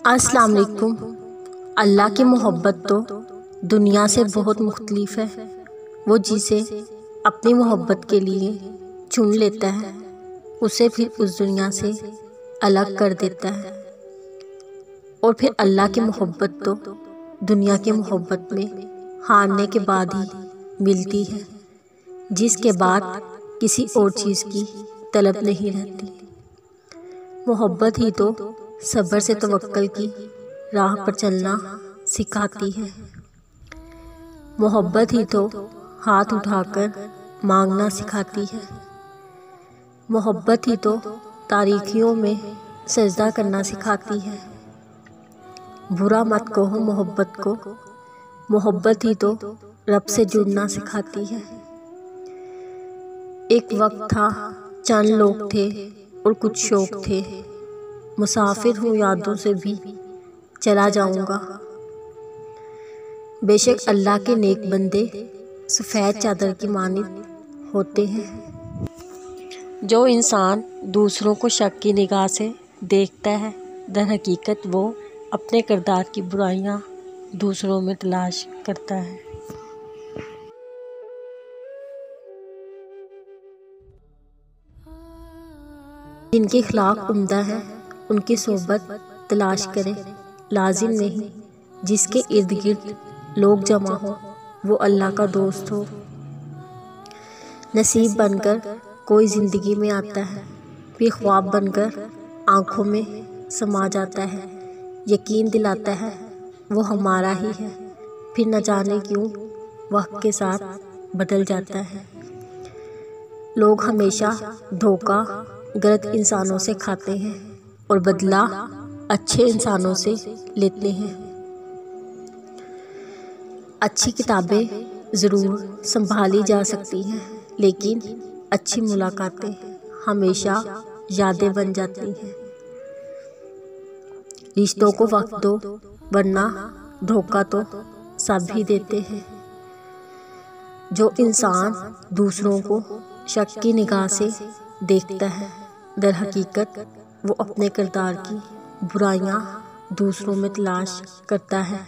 अस्सलाम वालेकुम। अल्लाह की मोहब्बत तो दुनिया से बहुत मुख्तलिफ है। वो जिसे अपनी मोहब्बत के लिए चुन लेता है उसे फिर उस दुनिया से अलग कर देता है। और फिर अल्लाह की मोहब्बत तो दुनिया की मोहब्बत में हारने के बाद ही मिलती है, जिसके बाद किसी और चीज़ की तलब नहीं रहती। मोहब्बत ही तो सब्र से तवक्कल की राह पर चलना सिखाती है। मोहब्बत ही तो हाथ उठाकर मांगना सिखाती है। मोहब्बत ही तो तारीकियों में सजदा करना सिखाती है। बुरा मत कहो मोहब्बत को, मोहब्बत ही तो रब से जुड़ना सिखाती है। एक वक्त था, चंद लोग थे और कुछ शौक थे। मुसाफिर हूँ यादों से भी चला जाऊंगा। बेशक अल्लाह के नेक बंदे सफ़ेद चादर की मानित होते हैं। जो इंसान दूसरों को शक की निगाह से देखता है, दर हकीकत वो अपने किरदार की बुराइयां दूसरों में तलाश करता है। जिनके अखलाक उम्दा है उनकी सोहबत तलाश करें। लाजिम नहीं जिसके इर्द गिर्द लोग जमा हो वो अल्लाह का दोस्त हो। नसीब बनकर कोई ज़िंदगी में आता है, फिर ख्वाब बनकर आँखों में समा जाता है। यकीन दिलाता है वो हमारा ही है, फिर न जाने क्यों वक्त के साथ बदल जाता है। लोग हमेशा धोखा गलत इंसानों से खाते हैं और बदला अच्छे इंसानों से लेते हैं। अच्छी किताबें ज़रूर संभाली जा सकती हैं, लेकिन अच्छी मुलाकातें हमेशा यादें बन जाती हैं। रिश्तों को वक्त दो, वरना धोखा तो सब ही देते हैं। जो इंसान दूसरों को शक की निगाह से देखता है, दर हकीकत वो अपने किरदार की बुराइयां दूसरों में तलाश करता है।